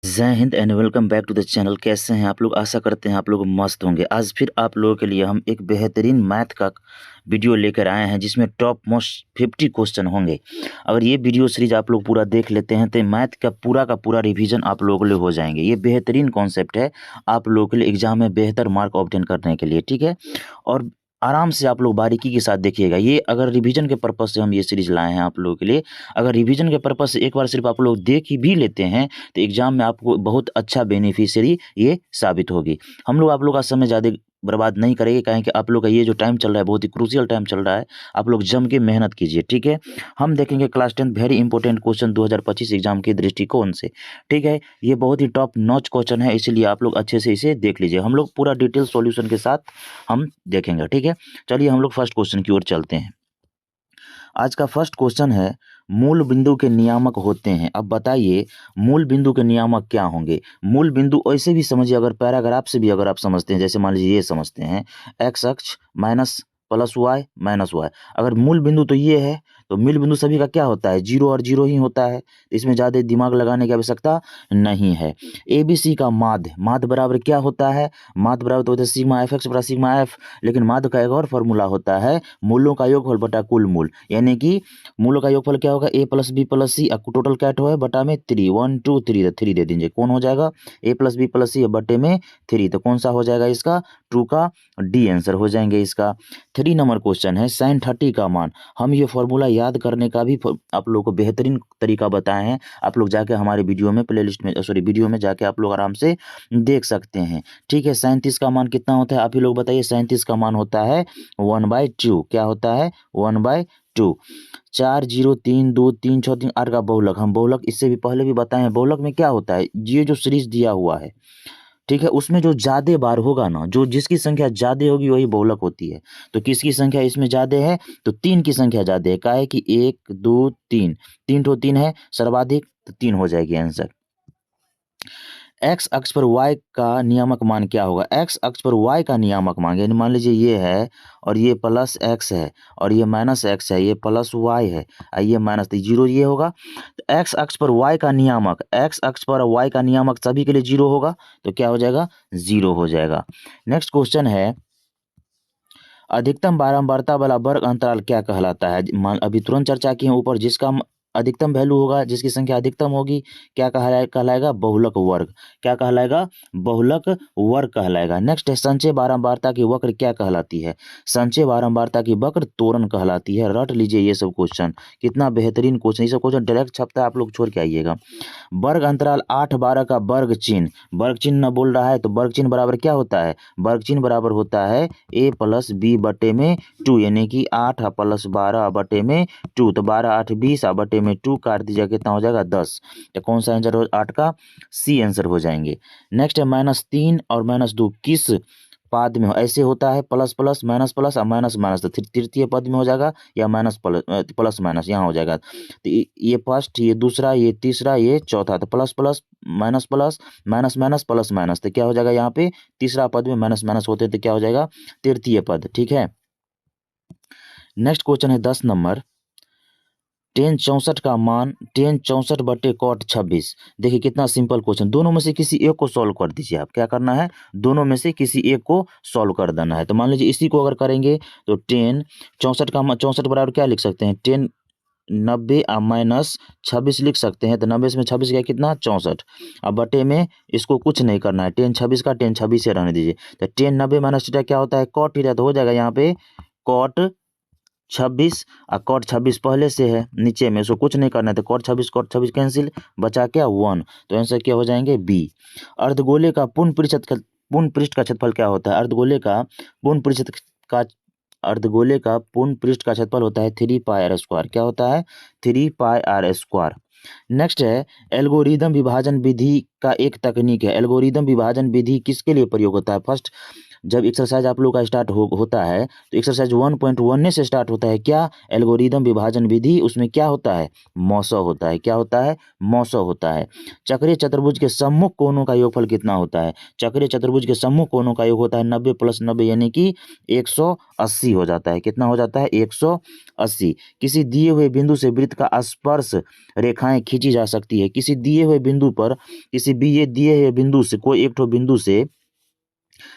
जय हिंद and welcome back to the channel. कैसे हैं आप लोग? आशा करते हैं आप लोग मस्त होंगे। आज फिर आप लोगों के लिए हम एक बेहतरीन मैथ का वीडियो लेकर आए हैं जिसमें टॉप मोस्ट 50 क्वेश्चन होंगे। अगर ये वीडियो सीरीज आप लोग पूरा देख लेते हैं तो मैथ का पूरा रिवीजन आप लोगों के लिए हो जाएंगे। ये बेहतरीन कॉन्सेप्ट है आप लोगों के लिए एग्जाम में बेहतर मार्क ऑब्टेन करने के लिए, ठीक है। और आराम से आप लोग बारीकी के साथ देखिएगा। ये अगर रिवीजन के पर्पज से हम ये सीरीज लाए हैं आप लोगों के लिए। अगर रिवीजन के पर्पज से एक बार सिर्फ आप लोग देख ही भी लेते हैं तो एग्जाम में आपको बहुत अच्छा बेनिफिशियरी ये साबित होगी। हम लोग आप लोग का समय ज़्यादा बर्बाद नहीं करेंगे, कहें कि आप लोग का ये जो टाइम चल रहा है बहुत ही क्रूशियल टाइम चल रहा है। आप लोग जम के मेहनत कीजिए, ठीक है। हम देखेंगे class 10 very important question 2025 exam के दृष्टिकोण से, ठीक है। ये बहुत ही टॉप नॉच क्वेश्चन है, इसीलिए आप लोग अच्छे से इसे देख लीजिए। हम लोग पूरा डिटेल सॉल्यूशन के साथ हम देखेंगे, ठीक है। चलिए हम लोग फर्स्ट क्वेश्चन की ओर चलते हैं। आज का फर्स्ट क्वेश्चन है, मूल बिंदु के नियामक होते हैं। अब बताइए मूल बिंदु के नियामक क्या होंगे। मूल बिंदु ऐसे भी समझिए, अगर पैराग्राफ से भी अगर आप समझते हैं, जैसे मान लीजिए ये समझते हैं एक्स अक्ष minus plus Y minus Y. अगर मूल बिंदु तो ये है तो मूल बिंदु सभी का क्या होता है, जीरो और जीरो ही होता है। इसमें ज़्यादा दिमाग लगाने की आवश्यकता नहीं है। ए बी सी का माध्य, माध्य बराबर क्या होता है, माध्य बराबर तो होता है सिग्मा एफ एक्स बटा सिग्मा एफ। लेकिन माध्य का एक और फॉर्मूला होता है मूलों का योगफल बटा कुल मूल, यानी कि मूलों का योगफल क्या होगा, ए प्लस बी प्लस सी। टोटल क्या है बटा में 3, 1 2 3, 3 दे दीजिए। कौन हो जाएगा, ए प्लस बी प्लस सी बटे में 3, तो कौन सा हो जाएगा इसका, 2 का डी आंसर हो जाएंगे इसका। 3 नंबर क्वेश्चन है साइन 30 का मान। हम ये फॉर्मूला याद करने का भी आप लोगों को बेहतरीन तरीका बताए हैं। आप लोग जाके हमारे वीडियो में प्लेलिस्ट में वीडियो में जाके आप लोग आराम से देख सकते हैं, ठीक है। 37 का मान कितना होता है आप ही लोग बताइए। 37 का मान होता है 1/2। क्या होता है, 1/2। 4 0 3 2 3 6 3 8 का बहुलक। हम बहुलक इससे भी पहले भी बताए हैं। बहुलक में क्या होता है, ये जो सीरीज दिया हुआ है, ठीक है, उसमें जो ज्यादा बार होगा ना, जो जिसकी संख्या ज्यादा होगी वही बहुलक होती है। तो किसकी संख्या इसमें ज्यादा है, तो 3 की संख्या ज्यादा है। क्या है कि 1 2 3, 3 तो 3 है सर्वाधिक, तो 3 हो जाएगी आंसर। एक्स अक्ष पर वाई का नियामक मान क्या होगा। एक्स अक्ष पर वाई का नियामक मान, यानी मान लीजिए ये है और ये प्लस एक्स है और ये माइनस एक्स है, ये प्लस वाई है और ये माइनस, तो जीरो ये होगा। तो एक्स अक्ष पर वाई का नियामक, एक्स अक्ष पर वाई का नियामक सभी के लिए जीरो होगा, तो क्या हो जाएगा, जीरो हो जाएगा। नेक्स्ट क्वेश्चन है, अधिकतम बारंबारता वाला वर्ग अंतराल क्या कहलाता है। अभी तुरंत चर्चा की है ऊपर, जिसका अधिकतम वैल्यू होगा, जिसकी संख्या अधिकतम होगी, क्या कहलाएगा, बहुलक वर्ग। क्या कहलाएगा, बहुलक वर्ग कहलाएगा। नेक्स्ट है, संचय बारंबारता की वक्र क्या कहलाती है। संचय बारंबारता की वक्र त्वरण कहलाती है। रट लीजिए ये सब क्वेश्चन, कितना बेहतरीन क्वेश्चन। ये सब क्वेश्चन डायरेक्ट छपता है, आप लोग छोड़ के आइएगा। वर्ग अंतराल 8 12 का वर्ग चिन्ह, वर्ग चिन्ह न बोल रहा है तो वर्ग चिन्ह बराबर क्या होता है, वर्ग चिन्ह बराबर होता है ए प्लस बी बटे में 2, यानी कि 8 प्लस 12 बटे में 2, तो 12 8 20 बटे में 2 काट दीजिएगा, कितना हो जाएगा 10। तो कौन सा आंसर हो, 8 का सी आंसर हो जाएंगे। नेक्स्ट है -3 और -2 किस पद में हो, ऐसे होता है प्लस प्लस माइनस प्लस और माइनस माइनस, तो तृतीय पद में हो जाएगा या माइनस प्लस प्लस माइनस यहाँ हो जाएगा। तो ये फर्स्ट, ये दूसरा, ये तीसरा, ये चौथा, तो plus plus minus plus minus minus plus minus, तो क्या हो जाएगा यहाँ पे तीसरा पद में माइनस माइनस होते तो क्या हो जाएगा, तृतीय पद, ठीक है। नेक्स्ट क्वेश्चन है 10 नंबर, टेन 64 का मान, टेन 64 बटे कॉट 26। देखिए कितना सिंपल क्वेश्चन, दोनों में से किसी एक को सॉल्व कर दीजिए। आप क्या करना है, दोनों में से किसी एक को सॉल्व कर देना है। तो मान लीजिए इसी को अगर करेंगे तो टेन 64 का 64 बराबर क्या लिख सकते हैं, टेन 90 माइनस 26 लिख सकते हैं। तो 90 में 26 गया कितना, 64। अब बटे में इसको कुछ नहीं करना है, टेन 26 का टेन 26 से रहने दीजिए। तो टेन 90 माइनस थीटा क्या होता है, कॉट थीटा, तो हो जाएगा यहाँ पे कॉट 26 और कॉट 26 पहले से है नीचे में, इसको कुछ नहीं करना है। तो कॉट 26 कैंसिल, बचा क्या 1, तो आंसर क्या हो जाएंगे बी। अर्धगोले का पूर्ण पृष्ठ का क्षेत्रफल क्या होता है। अर्धगोले का पूर्ण पृष्ठ का क्षेत्रफल होता है 3 पाई आर स्क्वायर। क्या होता है, 3 पाई आर स्क्वायर। नेक्स्ट है, एल्गोरिदम विभाजन विधि का एक तकनीक है। एल्गोरिदम विभाजन विधि किसके लिए प्रयोग होता है। फर्स्ट जब एक्सरसाइज आप लोग का स्टार्ट होता है तो एक्सरसाइज 1.1 से स्टार्ट होता है क्या, एल्गोरिदम विभाजन विधि। उसमें क्या होता है, मौसौ होता है। क्या होता है, मौसौ होता है। चक्रीय चतुर्भुज के सम्मुख कोणों का योगफल कितना होता है, चक्रीय चतुर्भुज के सम्मुख कोणों का योग होता है 90 + 90 यानी कि 180 हो जाता है। कितना हो जाता है, 180। किसी दिए हुए बिंदु से वृत्त का स्पर्श रेखाएं खींची जा सकती है। किसी दिए हुए बिंदु पर, किसी भी दिए हुए बिंदु से, कोई एक ठो बिंदु से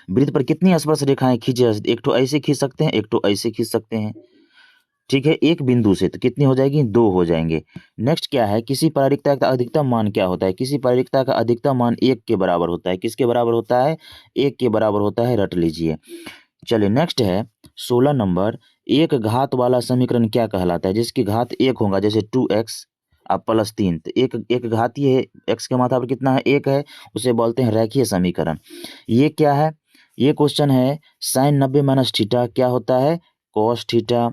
वृत्त पर कितनी स्पर्श रेखाएं खींची जा सकती है, एक ठो ऐसे खींच सकते हैं, एक ठो ऐसे खींच सकते हैं। ठीक है, एक बिंदु से तो कितनी हो जाएगी, 2 हो जाएंगे। नेक्स्ट क्या है, किसी प्रायिकता का अधिकतम मान क्या होता है, किसी प्रायिकता का अधिकतम मान 1 के बराबर होता है। किसके बराबर होता है, 1 के बराबर होता है, रट लीजिए। चलिए नेक्स्ट है 16 नंबर, एक घात वाला समीकरण क्या कहलाता है, जिसकी घात 1 होगा, जैसे 2x अब +3, तो एक एक घातीय है, x के मात्रा पर कितना है, 1 है, उसे बोलते हैं रैखिक समीकरण। ये क्या है, ये क्वेश्चन है sin 90 - थीटा क्या होता है, cos थीटा।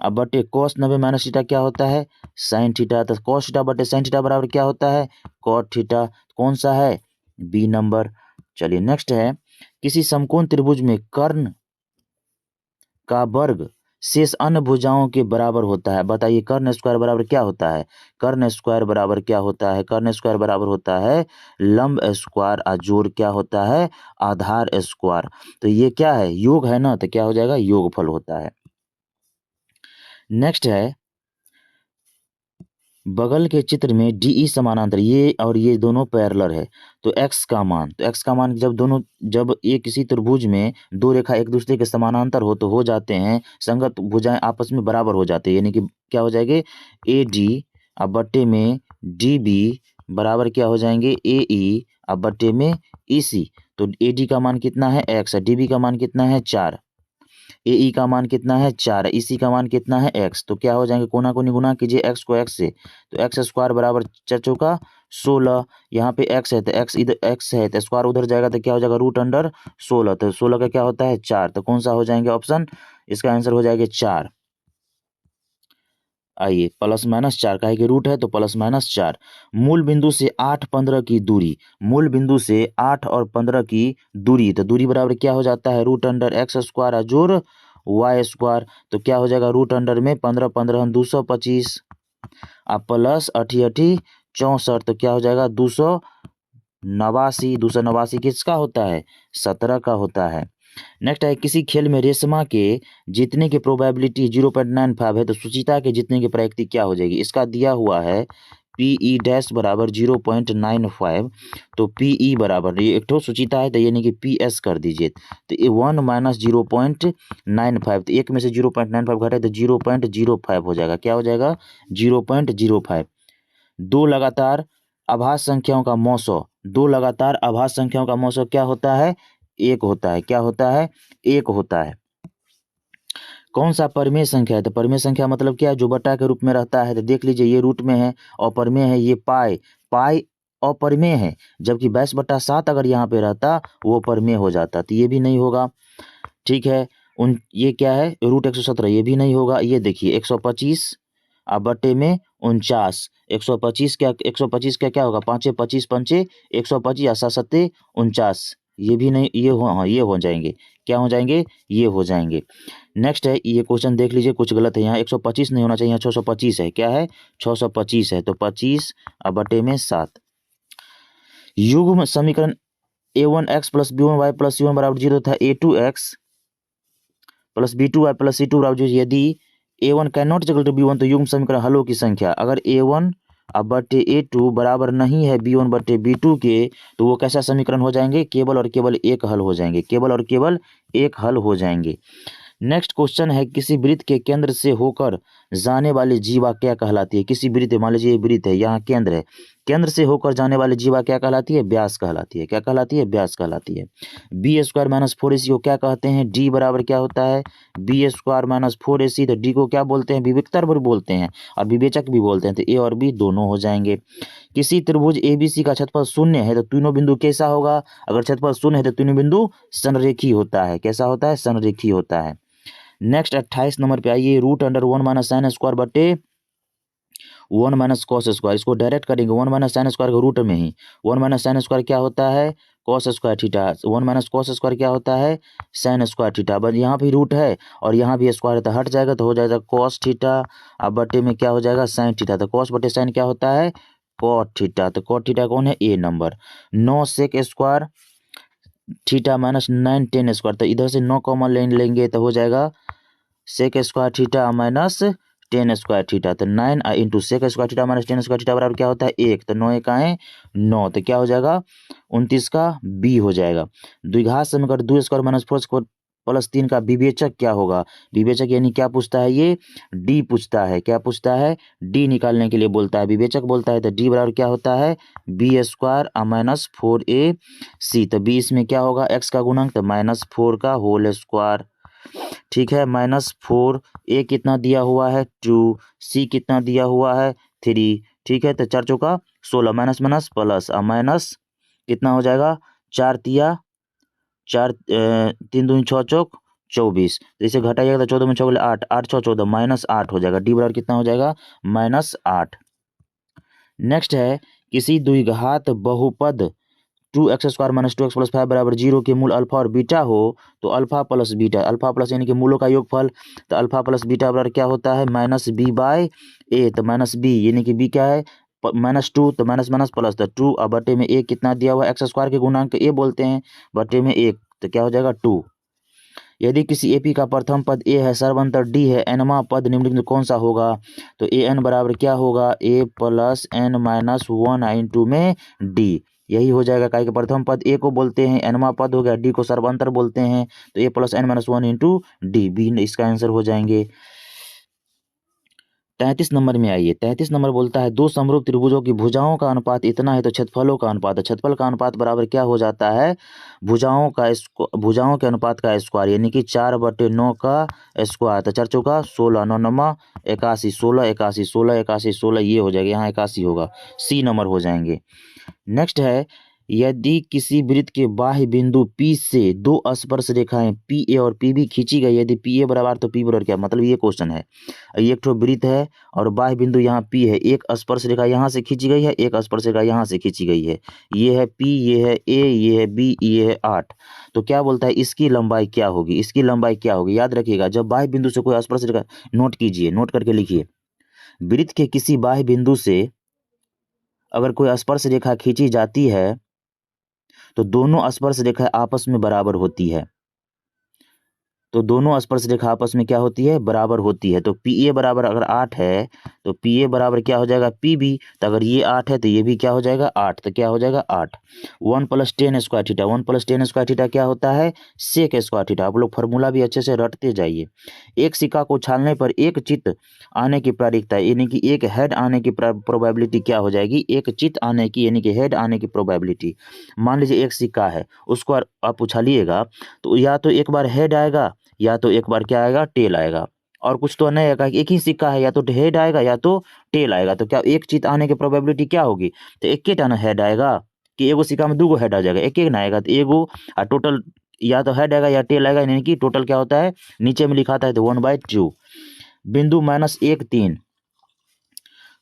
अब बटे cos 90 - थीटा क्या होता है, sin थीटा। तो cos थीटा बटे sin थीटा बराबर क्या होता है, cot थीटा। कौन सा है, बी नंबर। चलिए नेक्स्ट है, किसी समकोण त्रिभुज में कर्ण का वर्ग शेष अन्य भुजाओं के बराबर होता है। बताइए कर्ण स्क्वायर बराबर क्या होता है, कर्ण स्क्वायर बराबर क्या होता है, कर्ण स्क्वायर बराबर होता है लंब स्क्वायर जोड़ क्या होता है, आधार स्क्वायर। तो ये क्या है, योग है ना, तो क्या हो जाएगा, योगफल होता है। नेक्स्ट है, बगल के चित्र में DE समानांतर, ये और ये दोनों पैरेलल है, तो x का मान, तो x का मान जब ये किसी त्रिभुज में दो रेखा एक दूसरे के समानांतर हो जाते हैं, संगत भुजाएं आपस में बराबर हो जाते हैं, यानी कि क्या हो जाएंगे, AD अब बट्टे में DB बराबर क्या हो जाएंगे, AE अब बट्टे में EC। तो AD का मान कितना है, x है, DB का मान कितना है, 4, AE का मान कितना है, 4, EC का मान कितना है, x। तो क्या हो जाएंगे, कोना कोनी गुना कीजिए x को x से, तो x स्क्वायर बराबर 4 चौका 16। यहाँ पे x है तो x इधर x है तो स्क्वायर उधर जाएगा तो क्या हो जाएगा, √16। तो 16 का क्या होता है, 4। तो कौन सा हो जाएंगे ऑप्शन, इसका आंसर हो जाएगा 4। आइए +-4 का है कि रूट है तो +-4। मूल बिंदु से 8, 15 की दूरी, मूल बिंदु से 8 और 15 की दूरी, तो दूरी बराबर क्या हो जाता है, √x² जोड़ y²। तो क्या हो जाएगा, √ में 15 15 225 अब प्लस 8 8 64, तो क्या हो जाएगा 289। 289 किसका होता है, 17 का होता है। नेक्स्ट है, किसी खेल में रेशमा के जीतने की प्रोबेबिलिटी 0.95 है, तो सुचिता के जीतने की प्रायिकता क्या हो जाएगी। इसका दिया हुआ है PE' बराबर 0.95, तो PE बराबर, ये एक ठो सुचिता है तो यानी कि PS कर दीजिए, तो ये 1 - 0.95, तो एक में से 0.95 घटे तो 0.05 हो जाएगा। क्या हो जाएगा, 0.05। दो लगातार अभाज्य संख्याओं का मौसौ, दो लगातार अभाज्य संख्याओं का मौसौ क्या होता है, 1 होता है। क्या होता है, 1 होता है। कौन सा परिमेय संख्या है, तो परिमेय संख्या मतलब क्या है, जो बटा के रूप में रहता है। तो देख लीजिए ये रूट में है और परिमेय है, ये पाई, पाई अपरिमेय है, जबकि 22/7 अगर यहाँ पे रहता वो परिमेय हो जाता, तो ये भी नहीं होगा। ठीक है, ये क्या है, √117, ये भी नहीं होगा। ये देखिए 125 अब बटे में 49, 125 क्या, 125 का क्या होगा, 5 25 पंचे 125 या 7 7 49, ये भी नहीं, ये हो, हाँ ये हो जाएंगे। क्या हो जाएंगे, ये हो जाएंगे। नेक्स्ट है, ये क्वेश्चन देख लीजिए, कुछ गलत है यहाँ, 125 नहीं होना चाहिए, यहाँ 625 है। क्या है, 625 है, तो 25 अब बटे में 7। युग्म समीकरण a1x + b1y + c1 = 0 था, a2x + b2y + c2 = 0। यदि a1 can not equal to b1, तो युग्म समीकरण हलों की संख्या, अगर a1 अब बटे a2 बराबर नहीं है b1 बटे b2 के, तो वो कैसा समीकरण हो जाएंगे, केवल और केवल एक हल हो जाएंगे, केवल और केवल एक हल हो जाएंगे। नेक्स्ट क्वेश्चन है, किसी वृत्त के केंद्र से होकर जाने वाली जीवा क्या कहलाती है। किसी वृत्त, मान लीजिए ये वृत्त है, यहाँ केंद्र है, केंद्र से होकर जाने वाली जीवा क्या कहलाती है, व्यास कहलाती है। क्या कहलाती है, व्यास कहलाती है। B² - 4AC को क्या कहते हैं, D बराबर क्या होता है, B² - 4AC। तो D को क्या बोलते हैं, विवेकतर भी बोलते हैं और विवेचक भी बोलते हैं, तो A और B दोनों हो जाएंगे। किसी त्रिभुज ABC का क्षेत्रफल 0 है, तो तीनों बिंदु कैसा होगा, अगर क्षेत्रफल 0 है तो तीनों बिंदु संरेखी होता है। कैसा होता है, संरेखी होता है। नेक्स्ट 28 नंबर पे आइए, √1 - sin² बटे 1 - cos²। इसको डायरेक्ट करेंगे, 1 - sin² के रूट में ही, 1 - sin² क्या होता है, cos square theta, 1 minus cos square क्या होता है, साइन स्क्वायर थीटा। बस यहाँ भी रूट है और यहाँ भी स्क्वायर है तो हट जाएगा, तो हो जाएगा कॉस थीटा, अब बटे में क्या हो जाएगा, साइन थीटा। तो कॉस बटे साइन क्या होता है, कॉट थीटा। तो कॉट थीटा कौन है, A number. 9 sec square theta minus 9 tan square, तो इधर से 9 कॉमन लेंगे तो हो जाएगा sec square theta minus tan square theta. तो 9 into sec square theta minus tan square theta बराबर क्या होता है, 1। तो 9 एक आए 9, तो क्या हो जाएगा 29 का बी हो जाएगा। द्विघात समीकरण 2 स्क्वायर माइनस 4 स्क्वायर प्लस 3 का विवेचक क्या होगा, विवेचक यानी क्या पूछता है, ये डी पूछता है। क्या पूछता है, डी निकालने के लिए बोलता है, विवेचक बोलता है। तो डी बराबर क्या होता है, बी स्क्वायर माइनस 4 सी। तो बी इसमें क्या होगा, एक्स का गुणक, तो -4 का होल स्क्वायर। ठीक है, -4, ए कितना दिया हुआ है 2, सी कितना दिया हुआ है 3। ठीक है, तो 4 चौका 16, माइनस माइनस प्लस, माइनस कितना हो जाएगा, 4 तिया 4, 3 दूनी 6 चौक 24, तो इसे घटाइएगा तो 14 में 6 8, 8 6 14, -8 हो जाएगा। डी बराबर कितना हो जाएगा, -8। नेक्स्ट है, किसी द्विघात बहुपद 2x square minus 2x plus 5 बराबर 0 के मूल अल्फा और बीटा हो, तो alpha plus beta, alpha plus यानी कि मूलों का योगफल, तो अल्फा प्लस बीटा बराबर क्या होता है, -b/a। तो -b यानी कि b क्या है, -2, तो माइनस माइनस प्लस, तो 2 और बटे में a कितना दिया हुआ, एक्स स्क्वायर के गुणांक a बोलते हैं, बटे में 1, तो क्या हो जाएगा 2। यदि किसी एपी का प्रथम पद ए है, सर्वांतर डी है, एनवा पद निम्नलिखित में कौन सा होगा, तो ए एन बराबर क्या होगा, ए प्लस एन माइनस 1 इंटू में डी। यही हो जाएगा, काहे कि प्रथम पद ए को बोलते हैं, एनवा पद हो गया, डी को सर्वांतर बोलते हैं, तो A plus N minus 1 into D, B इसका आंसर हो जाएंगे। 33 नंबर में आइए। 33 नंबर बोलता है, दो समरूप त्रिभुजों की भुजाओं का अनुपात इतना है तो क्षेत्रफलों का अनुपात, तो क्षेत्रफल का अनुपात बराबर क्या हो जाता है, भुजाओं के अनुपात का स्क्वायर, यानी कि 4/9 का स्क्वायर। तो 4 चौका 16, 9 नमा 81, 16 81, 16 81, 16, ये हो जाएगा, यहाँ 81 होगा, सी नंबर हो जाएंगे। नेक्स्ट है, यदि किसी वृत्त के बाह्य बिंदु P से दो स्पर्श रेखाएं PA और PB खींची गई, यदि PA बराबर तो P बराबर क्या, मतलब ये क्वेश्चन है, ये एक ठो वृत्त है और बाह्य बिंदु यहाँ P है, एक स्पर्श रेखा यहाँ से खींची गई है, एक स्पर्श रेखा यहाँ से खींची गई है, ये है P, ये है A, ये है B, ये है 8। तो क्या बोलता है, इसकी लंबाई क्या होगी, इसकी लंबाई क्या होगी, याद रखिएगा, जब बाह्य बिंदु से कोई स्पर्श रेखा, नोट कीजिए, नोट करके लिखिए, वृत्त के किसी बाह्य बिंदु से अगर कोई स्पर्श रेखा खींची जाती है तो दोनों स्पर्श रेखा आपस में बराबर होती है, तो दोनों स्पर्श रेखा आपस में क्या होती है, बराबर होती है। तो PA बराबर अगर 8 है तो PA बराबर क्या हो जाएगा, PB। तो अगर ये 8 है तो ये भी क्या हो जाएगा 8, तो क्या हो जाएगा 8। 1 + 10 स्क्वायर थीटा, 1 + 10 स्क्वायर थीटा क्या होता है, सेक स्क्वायर थीटा। आप लोग फार्मूला भी अच्छे से रटते जाइए। एक सिक्का को उछालने पर एक चित्त आने की प्रायिकता, यानी कि एक हेड आने की प्रोबेबिलिटी क्या हो जाएगी, एक चित्त आने की, यानी कि हेड आने की प्रोबेबिलिटी। मान लीजिए एक सिक्का है, उसको आप उछालिएगा तो या तो एक बार हेड आएगा या तो एक बार क्या आएगा, टेल आएगा, और कुछ तो नहीं आएगा। एक ही सिक्का है, या तो हेड आएगा या तो टेल आएगा, तो क्या एक चित्त आने की प्रोबेबिलिटी क्या होगी, तो एक ही ना हेड आएगा, कि एगो सिक्का में दूगो हेड आ जाएगा, एक एक ना आएगा, तो एगो टोटल या तो हेड आएगा या टेल आएगा, यानी कि टोटल क्या होता है, नीचे में लिखा था तो 1/2। बिंदु -1 3,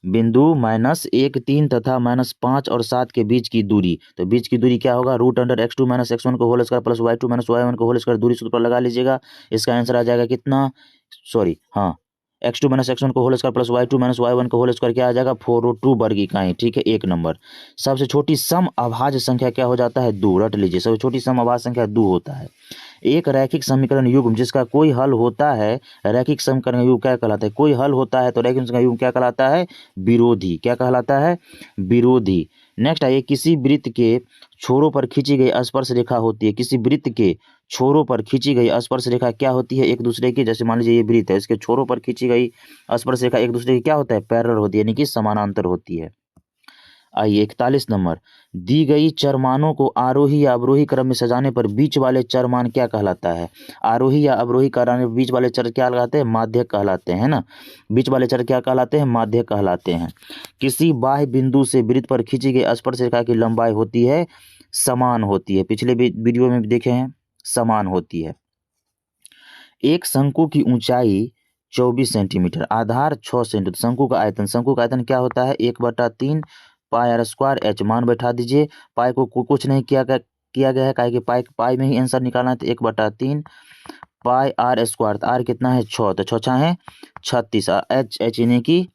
बिंदु -1 3 तथा -5 और 7 के बीच की दूरी, तो बीच की दूरी क्या होगा, √x2 - x1 को whole square plus y2 - y1 को होल स्क्वायर, दूरी सूत्र पर लगा लीजिएगा। इसका आंसर आ जाएगा कितना, सॉरी हाँ, x2 - x1 को whole square plus y2 - y1 को होल स्क्वायर क्या आ जाएगा, 4/2 वर्ग इकाई। ठीक है, 1 नंबर। सबसे छोटी सम अभाज्य संख्या क्या हो जाता है, 2, रट लीजिए, सबसे छोटी सम अभाज्य संख्या 2 होता है। एक रैखिक समीकरण युग्म जिसका कोई हल होता है, रैखिक समीकरण युग्म क्या कहलाता है, कोई हल होता है तो रैखिक समीकरण युग्म क्या कहलाता है, विरोधी। क्या कहलाता है, विरोधी। नेक्स्ट है, किसी वृत्त के छोरों पर खींची गई स्पर्श रेखा होती है, किसी वृत्त के छोरों पर खींची गई स्पर्श रेखा क्या होती है, एक दूसरे की, जैसे मान लीजिए ये वृत्त है, इसके छोरों पर खींची गई स्पर्श रेखा एक दूसरे की क्या होता है, पैरेलल होती है, यानी कि समानांतर होती है। आइए 41 नंबर, दी गई चरमानों को आरोही या अवरोही क्रम में सजाने पर बीच वाले चरमान क्या कहलाता है, आरोही या अवरोही क्रम में बीच वाले चर क्या कहलाते हैं, माध्यक कहलाते हैं ना, बीच वाले चर क्या कहलाते हैं, माध्यक कहलाते हैं। किसी बाह्य बिंदु से वृत्त पर खींची गई स्पर्श रेखा की लंबाई होती है, समान होती है, पिछले वीडियो में भी देखे हैं, समान होती है। एक शंकु की ऊंचाई 24 सेंटीमीटर, आधार 6 सेंटीमीटर, शंकु का आयतन क्या होता है, 1/3 पाई r² h, मान बैठा दीजिए। पाई को कुछ नहीं किया गया है, काहे कि पाई में ही आंसर निकालना है। तो 1/3 पाई आर स्क्वायर, आर कितना है 6, तो 6 है 36, एच यानी कि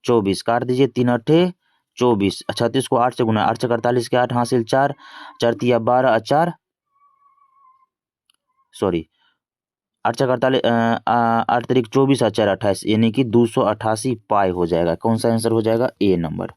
24, काट दीजिए 3 अट्ठे 24, 36 को 8 से गुना, 8 से 48 के 8 हासिल 4, 4 तिया 12, 4 सॉरी 8 से 48 8 तारीख 24 और 4 28 यानी कि 288 पाई हो जाएगा। कौन सा आंसर हो जाएगा? ए नंबर।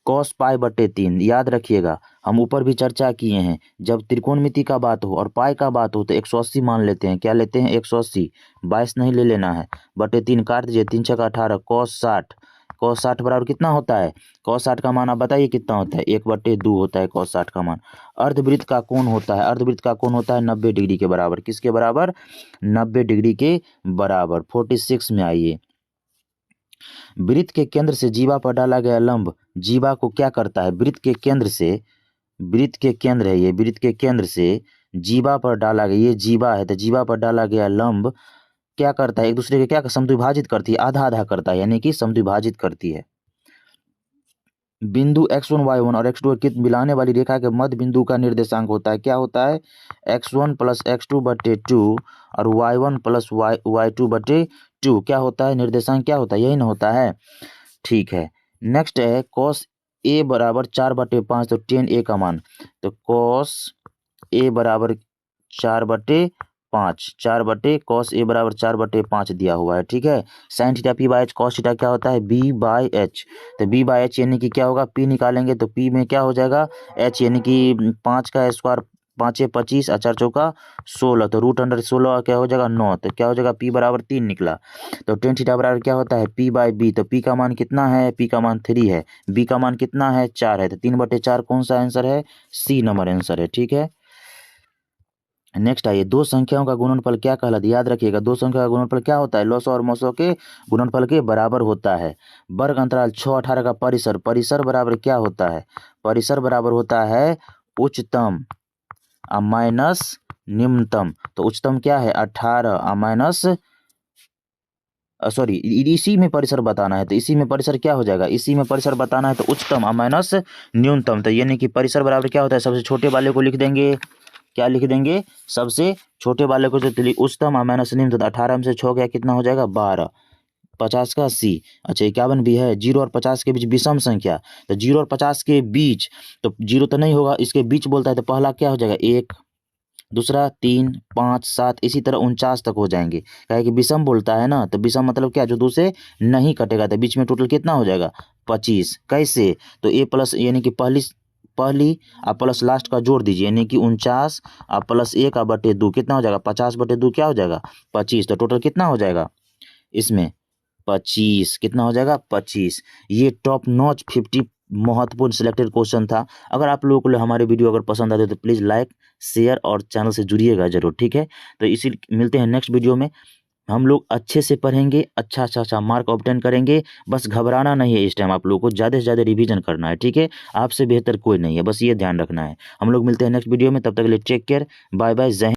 कॉस पाई बटे 3 याद रखिएगा, हम ऊपर भी चर्चा किए हैं, जब त्रिकोणमिति का बात हो और पाई का बात हो तो 180 मान लेते हैं। क्या लेते हैं? 180, 22 नहीं ले लेना है। बटे 3 काट दीजिए, 3 छक्का 18, कॉस 60, कॉस 60 बराबर कितना होता है? कॉस 60 का मान आप बताइए कितना होता है? 1/2 होता है कॉस 60 का मान। अर्धवृत्त का कोण होता है, अर्धवृत्त का कोण होता है 90 डिग्री के बराबर। किसके बराबर? 90 डिग्री के बराबर। 46 में आइए, वृत्त के केंद्र से जीवा पर डाला गया लंब जीवा को क्या करता है? वृत्त के केंद्र से, वृत्त के केंद्र है ये, वृत्त के केंद्र से जीवा पर डाला गया, ये जीवा है, तो जीवा पर डाला गया लंब क्या करता है? एक दूसरे के क्या समद्विभाजित करती है, आधा आधा करता है, यानी कि समद्विभाजित करती है। बिंदु x1 y1 और x2 के मिलाने वाली रेखा के मध्य बिंदु का निर्देशांक होता है। क्या होता है? x1 प्लस x2/2 और y1 प्लस y2/2 क्या होता है? निर्देशांक क्या होता है? यही ना होता है। ठीक है, नेक्स्ट है cos a बराबर 4/5, तो tan a का मान, तो cos a बराबर 4/5, 4/cos a बराबर 4/5 दिया हुआ है। ठीक है, sine theta p by H, cos theta क्या होता है? b बाई एच, तो b बाई एच यानी कि क्या होगा? p निकालेंगे तो p में क्या हो जाएगा? h यानी कि 5 का स्क्वायर, 5 25 और 4 चौका 16, तो √16 क्या हो जाएगा? 9, तो क्या हो जाएगा? p बराबर 3 निकला। तो टेन थीटा बराबर क्या होता है? p बाई b, तो p का मान कितना है? p का मान 3 है, b का मान कितना है? 4 है, तो 3/4 कौन सा आंसर है? सी नंबर आंसर है। ठीक है, नेक्स्ट आइए, दो संख्याओं का गुणनफल क्या कहलाता है? याद रखिएगा, दो संख्या का गुणनफल क्या होता है? लॉसो और मोसो के गुणनफल के बराबर होता है। वर्ग अंतराल 6 18 का परिसर, परिसर बराबर क्या होता है? परिसर बराबर होता है उच्चतम माइनस निम्नतम, तो उच्चतम क्या है? 18 माइनस सॉरी, इसी में परिसर बताना है, तो इसी में परिसर क्या हो जाएगा? इसी में परिसर बताना है तो उच्चतम माइनस न्यूनतम, तो यानी कि परिसर बराबर क्या होता है? सबसे छोटे वाले को लिख देंगे, क्या लिख देंगे? सबसे छोटे वाले को जो उच्चतम माइनस निम्नतम, 18 में से 6 गया कितना हो जाएगा? 12, 50 का 80। अच्छा, 51 भी है, 0 और 50 के बीच विषम संख्या, तो 0 और 50 के बीच, तो 0 तो नहीं होगा, इसके बीच बोलता है, तो पहला क्या हो जाएगा? 1, दूसरा 3, 5, 7, इसी तरह 49 तक हो जाएंगे। कहे कि विषम बोलता है ना, तो विषम मतलब क्या? जो 2 से नहीं कटेगा, तो बीच में टोटल कितना हो जाएगा? 25। कैसे? तो a प्लस यानी कि पहली आप प्लस लास्ट का जोड़ दीजिए, यानी कि 49 और प्लस 1/2 कितना हो जाएगा? 50/2 क्या हो जाएगा? 25, तो टोटल कितना हो जाएगा इसमें? 25, कितना हो जाएगा? 25। ये टॉप नॉच 50 महत्वपूर्ण सिलेक्टेड क्वेश्चन था। अगर आप लोगों को हमारे वीडियो अगर पसंद आते तो प्लीज़ लाइक शेयर और चैनल से जुड़िएगा जरूर। ठीक है, तो इसी मिलते हैं नेक्स्ट वीडियो में। हम लोग अच्छे से पढ़ेंगे, अच्छा मार्क ऑब्टेन करेंगे। बस घबराना नहीं है, इस टाइम आप लोगों को ज़्यादा से ज़्यादा रिवीजन करना है। ठीक है, आपसे बेहतर कोई नहीं है, बस ये ध्यान रखना है। हम लोग मिलते हैं नेक्स्ट वीडियो में, तब तक के लिए टेक केयर, बाय बाय, जय हिंद।